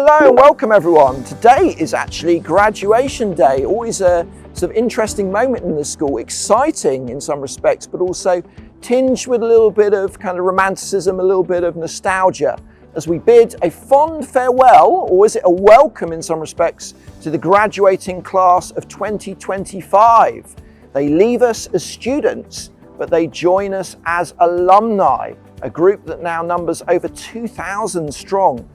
Hello and welcome everyone. Today is actually graduation day, always a sort of interesting moment in the school, exciting in some respects, but also tinged with a little bit of kind of romanticism, a little bit of nostalgia, as we bid a fond farewell, or is it a welcome in some respects, to the graduating class of 2025. They leave us as students, but they join us as alumni, a group that now numbers over 2,000 strong.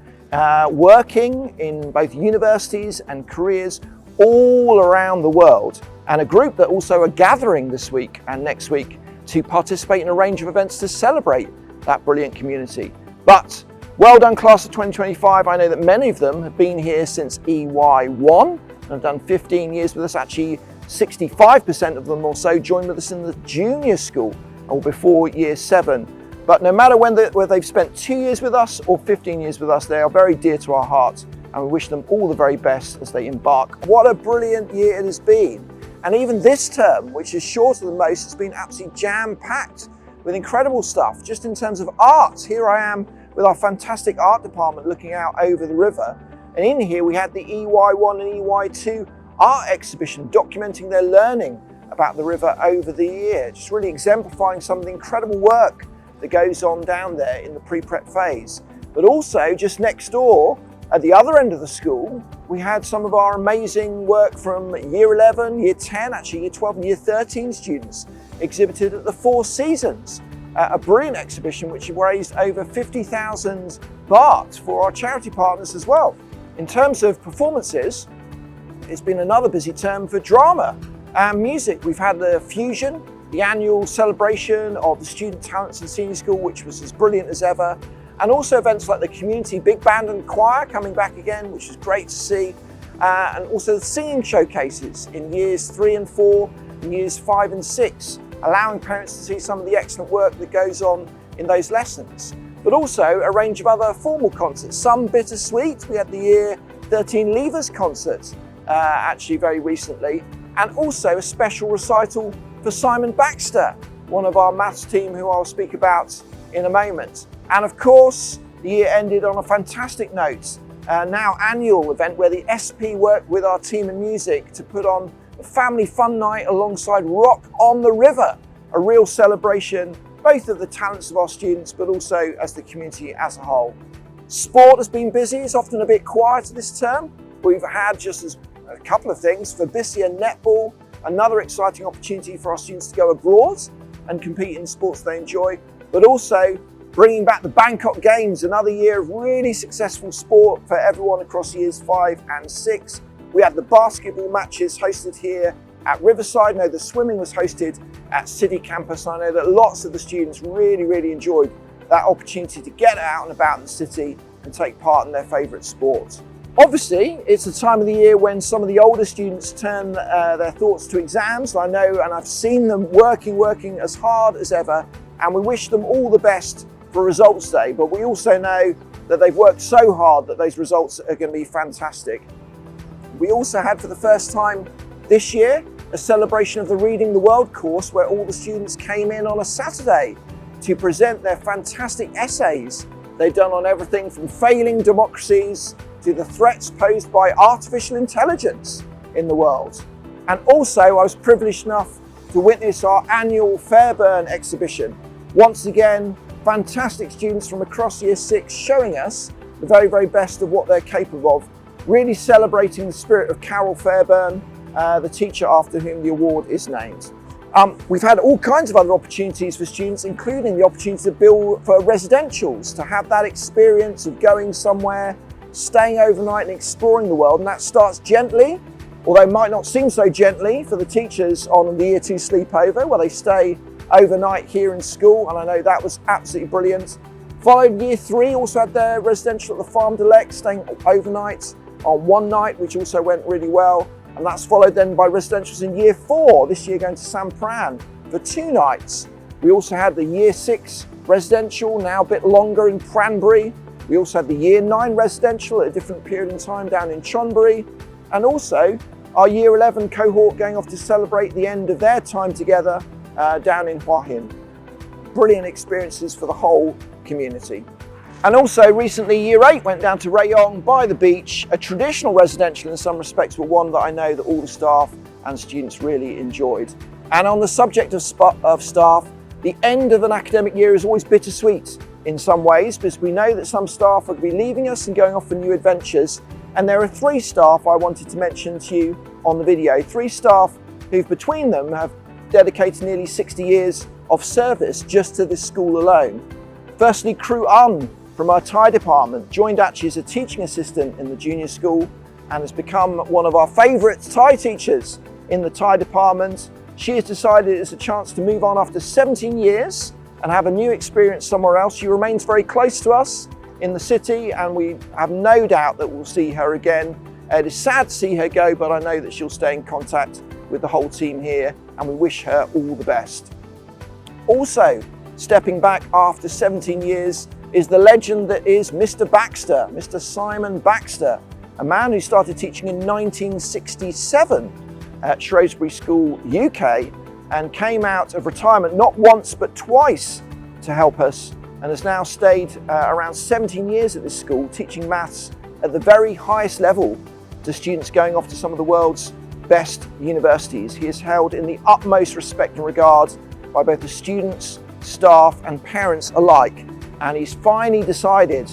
Working in both universities and careers all around the world, and a group that also are gathering this week and next week to participate in a range of events to celebrate that brilliant community. But well done class of 2025. I know that many of them have been here since EY1 and have done 15 years with us. Actually 65% of them or so joined with us in the junior school or before year 7. But no matter whether they've spent 2 years with us or 15 years with us, they are very dear to our hearts, and we wish them all the very best as they embark. What a brilliant year it has been. And even this term, which is shorter than most, has been absolutely jam-packed with incredible stuff. Just in terms of art, here I am with our fantastic art department looking out over the river. And in here we had the EY1 and EY2 art exhibition documenting their learning about the river over the year, just really exemplifying some of the incredible work that goes on down there in the pre-prep phase. But also just next door, at the other end of the school, we had some of our amazing work from year 11, year 10, actually year 12 and year 13 students exhibited at the Four Seasons, a brilliant exhibition which raised over 50,000 baht for our charity partners as well. In terms of performances, it's been another busy term for drama and music. We've had the Fusion, the annual celebration of the student talents in senior school, which was as brilliant as ever. And also events like the community big band and choir coming back again, which is great to see. And also the singing showcases in years 3 and 4 and years 5 and 6, allowing parents to see some of the excellent work that goes on in those lessons. But also a range of other formal concerts, some bittersweet. We had the year 13 Leavers concert actually very recently, and also a special recital for Simon Baxter, one of our maths team who I'll speak about in a moment. And of course, the year ended on a fantastic note, now annual event where the SP worked with our team in music to put on a family fun night alongside Rock on the River, a real celebration both of the talents of our students but also as the community as a whole. Sport has been busy, it's often a bit quieter this term. We've had just as a couple of things for this year, netball, another exciting opportunity for our students to go abroad and compete in sports they enjoy, but also bringing back the Bangkok Games, another year of really successful sport for everyone across years 5 and 6. We had the basketball matches hosted here at Riverside. I know the swimming was hosted at City Campus. I know that lots of the students really enjoyed that opportunity to get out and about in the city and take part in their favourite sport. Obviously, it's the time of the year when some of the older students turn their thoughts to exams. I know, and I've seen them working as hard as ever, and we wish them all the best for results day. But we also know that they've worked so hard that those results are going to be fantastic. We also had for the first time this year a celebration of the Reading the World course where all the students came in on a Saturday to present their fantastic essays they've done on everything from failing democracies to the threats posed by artificial intelligence in the world. And also I was privileged enough to witness our annual Fairburn exhibition. Once again, fantastic students from across year 6 showing us the very best of what they're capable of, really celebrating the spirit of Carol Fairburn, the teacher after whom the award is named. We've had all kinds of other opportunities for students, including the opportunity to build for residentials, to have that experience of going somewhere, staying overnight and exploring the world. And that starts gently, although it might not seem so gently for the teachers on the year 2 sleepover where they stay overnight here in school, and I know that was absolutely brilliant. Followed year 3, also had their residential at the Farm de Lek, staying overnight on one night, which also went really well. And that's followed then by residentials in year 4, this year going to Sampran for 2 nights. We also had the year 6 residential, now a bit longer in Cranbury. We also had the year 9 residential at a different period in time down in Chonburi. And also our year 11 cohort going off to celebrate the end of their time together down in Hua Hin. Brilliant experiences for the whole community. And also recently Year 8 went down to Rayong by the beach, a traditional residential in some respects, but one that I know that all the staff and students really enjoyed. And on the subject of staff, the end of an academic year is always bittersweet in some ways, because we know that some staff are going to be leaving us and going off for new adventures. And there are 3 staff I wanted to mention to you on the video. 3 staff who between them have dedicated nearly 60 years of service just to this school alone. Firstly, Crew Un from our Thai department joined actually as a teaching assistant in the junior school and has become one of our favourite Thai teachers in the Thai department. She has decided it's a chance to move on after 17 years and have a new experience somewhere else. She remains very close to us in the city and we have no doubt that we'll see her again. It is sad to see her go, but I know that she'll stay in contact with the whole team here and we wish her all the best. Also, stepping back after 17 years is the legend that is Mr. Baxter, Mr. Simon Baxter, a man who started teaching in 1967 at Shrewsbury School, UK, and came out of retirement not once but twice to help us, and has now stayed around 17 years at this school teaching maths at the very highest level to students going off to some of the world's best universities. He is held in the utmost respect and regard by both the students, staff and parents alike, and he's finally decided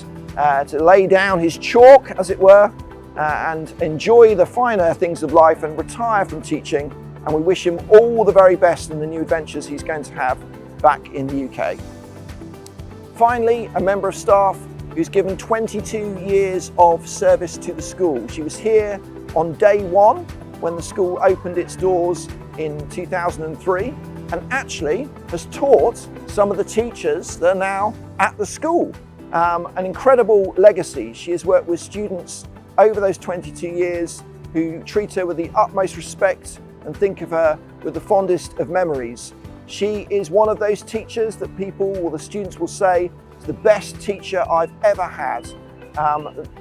to lay down his chalk, as it were, and enjoy the finer things of life and retire from teaching, and we wish him all the very best in the new adventures he's going to have back in the UK. Finally, a member of staff who's given 22 years of service to the school. She was here on day 1 when the school opened its doors in 2003 and actually has taught some of the teachers that are now at the school. An incredible legacy. She has worked with students over those 22 years who treat her with the utmost respect and think of her with the fondest of memories. She is one of those teachers that people or the students will say is the best teacher I've ever had.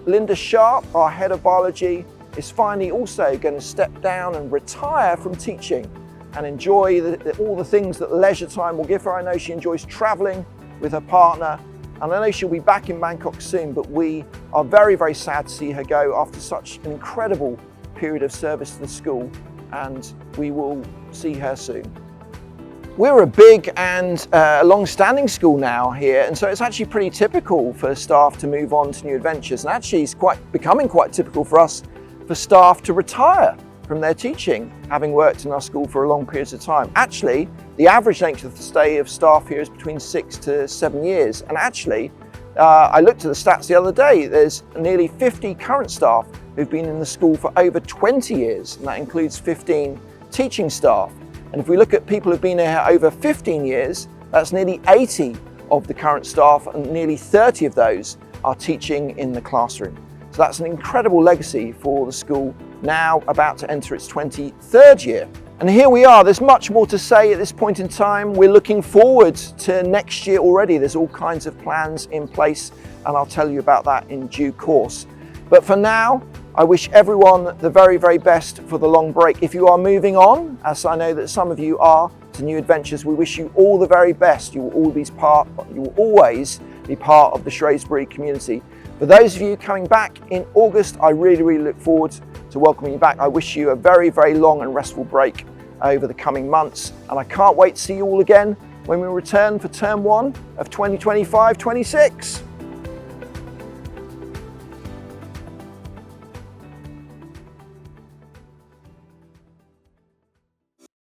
Linda Sharp, our head of biology, is finally also going to step down and retire from teaching and enjoy all the things that leisure time will give her. I know she enjoys travelling with her partner, and I know she'll be back in Bangkok soon, but we are very, very sad to see her go after such an incredible period of service to the school, and we will see her soon. We're a big and long-standing school now here, and so it's actually pretty typical for staff to move on to new adventures, and actually it's becoming quite typical for us for staff to retire from their teaching, having worked in our school for a long periods of time. Actually, the average length of stay of staff here is between 6 to 7 years, and actually I looked at the stats the other day. There's nearly 50 current staff who've been in the school for over 20 years, and that includes 15 teaching staff. And if we look at people who've been here over 15 years, that's nearly 80 of the current staff, and nearly 30 of those are teaching in the classroom. So that's an incredible legacy for the school, now about to enter its 23rd year. And here we are. There's much more to say at this point in time. We're looking forward to next year already. There's all kinds of plans in place, and I'll tell you about that in due course. But for now, I wish everyone the very, very best for the long break. If you are moving on, as I know that some of you are, to new adventures, we wish you all the very best. You will always be part of the Shrewsbury community. For those of you coming back in August, I really, really look forward to welcoming you back. I wish you a very, very long and restful break over the coming months, and I can't wait to see you all again when we return for term 1 of 2025-26.